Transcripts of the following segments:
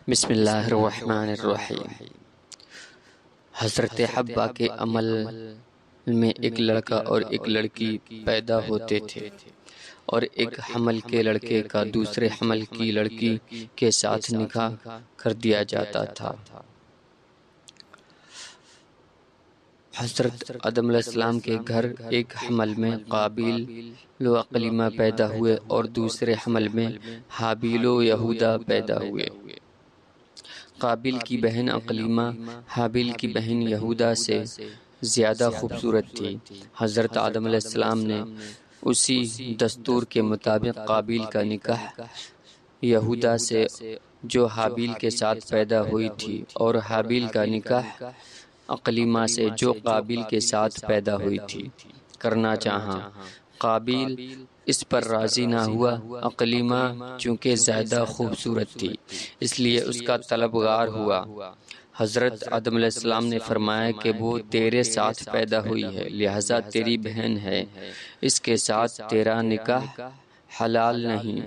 بسم اللہ الرحمن الرحیم۔ حضرت حوا کے عمل میں ایک لڑکا اور ایک لڑکی پیدا ہوتے تھے، اور ایک حمل کے لڑکے کا دوسرے حمل کی لڑکی کے ساتھ نکاح کر دیا جاتا تھا۔ حضرت آدم علیہ السلام کے گھر ایک حمل میں قابیل و عقلیمہ پیدا ہوئے اور دوسرے حمل میں حابیل و یہودا پیدا ہوئے۔ قابیل کی بہن عقلیمہ حابیل کی بہن یہودا سے زیادہ خوبصورت تھی۔ حضرت آدم علیہ السلام نے اسی دستور کے مطابق قابیل کا نکاح یہودا سے جو حابیل کے ساتھ پیدا ہوئی تھی، اور حابیل کا نکاح عقلیمہ سے جو قابیل کے ساتھ پیدا ہوئی تھی کرنا چاہا۔ قابیل اس پر راضی نہ ہوا۔ عقلیمہ چونکہ زیادہ خوبصورت تھی اس لیے اس کا طلبگار ہوا۔ حضرت آدم علیہ السلام نے فرمایا کہ وہ تیرے ساتھ پیدا ہوئی ہے، لہذا تیری بہن ہے، اس کے ساتھ تیرا نکاح حلال نہیں۔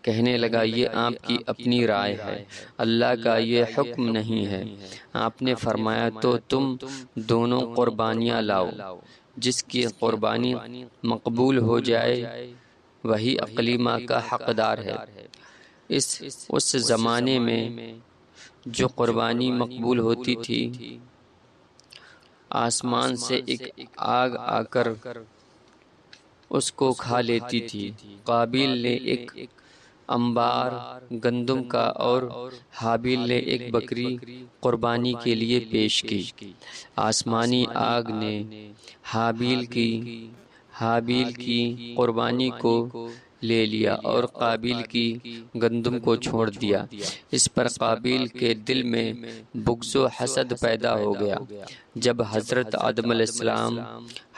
کہنے لگا یہ آپ کی اپنی رائے ہے، اللہ کا یہ حکم نہیں ہے۔ آپ نے فرمایا تو تم دونوں قربانیاں لاؤ، جس کی قربانی مقبول ہو جائے وہی عقلیمہ کا حقدار ہے۔ اس زمانے میں جو قربانی مقبول ہوتی تھی، آسمان سے ایک آگ آ کر اس کو کھا لیتی تھی۔ قابیل نے ایک انبار گندم کا اور حابیل نے ایک بکری قربانی کے لیے پیش کی۔ آسمانی آگ نے حابیل کی قربانی کو لے لیا اور قابیل کی گندم کو چھوڑ دیا۔ اس پر قابیل کے دل میں بغض و حسد پیدا ہو گیا۔ جب حضرت آدم علیہ السلام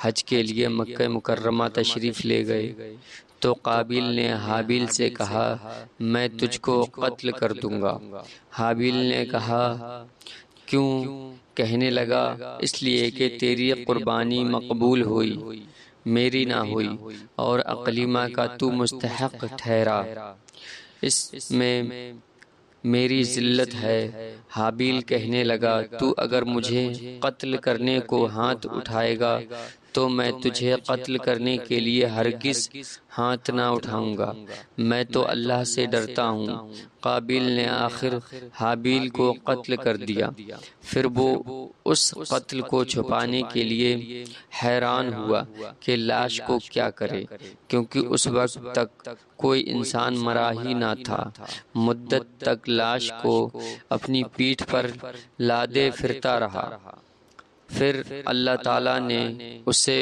حج کے لیے مکہ مکرمہ تشریف لے گئے تو قابیل نے حابیل سے کہا میں تجھ کو قتل کر دوں گا۔ حابیل نے کہا کیوں؟ کہنے لگا اس لیے کہ تیری قربانی مقبول ہوئی، میری نہ ہوئی، اور عقلیمہ کا تو مستحق ٹھہرا، اس میں میری ذلت ہے۔ حابیل کہنے لگا تو اگر مجھے قتل کرنے کو ہاتھ اٹھائے گا تو میں تجھے قتل کرنے کے لیے ہرگز ہاتھ نہ اٹھاؤں گا، میں تو اللہ سے ڈرتا ہوں۔ قابیل نے آخر حابیل کو قتل کر دیا۔ پھر وہ اس قتل کو چھپانے کے لیے حیران ہوا کہ لاش کو کیا کرے، کیونکہ اس وقت تک کوئی انسان مرا ہی نہ تھا۔ مدت تک لاش کو اپنی پیٹھ پر لادے پھرتا رہا۔ پھر اللہ تعالیٰ نے اسے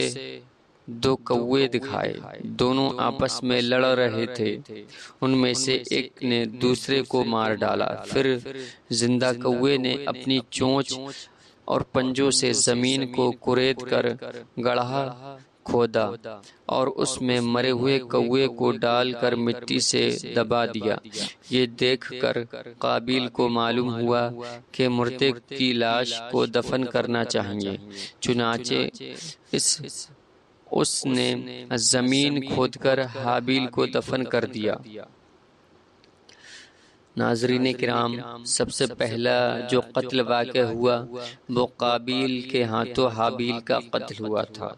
دو کوے دکھائے، دونوں آپس میں لڑ رہے تھے، ان میں سے ایک نے دوسرے کو مار ڈالا۔ پھر زندہ کوے نے اپنی چونچ اور پنجوں سے زمین کو کرید کر گڑھا کھودا اور اس میں مرے ہوئے کوے کو ڈال کر مٹی سے دبا دیا۔ یہ دیکھ کر قابیل کو معلوم ہوا کہ مردے کی لاش کو دفن کرنا چاہیے، چنانچہ اس نے زمین کھود کر حابیل کو دفن کر دیا۔ ناظرین کرام، سب سے پہلا جو قتل واقع ہوا وہ قابیل کے ہاتھوں حابیل کا قتل ہوا تھا،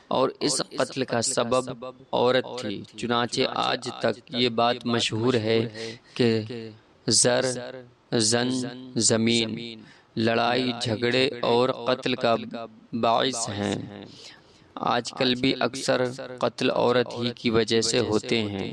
اور اس قتل کا سبب عورت تھی۔ چنانچہ آج تک یہ بات مشہور ہے کہ زن زمین لڑائی جھگڑے اور قتل کا باعث ہیں۔ آج کل بھی اکثر قتل عورت ہی کی وجہ سے ہوتے ہیں۔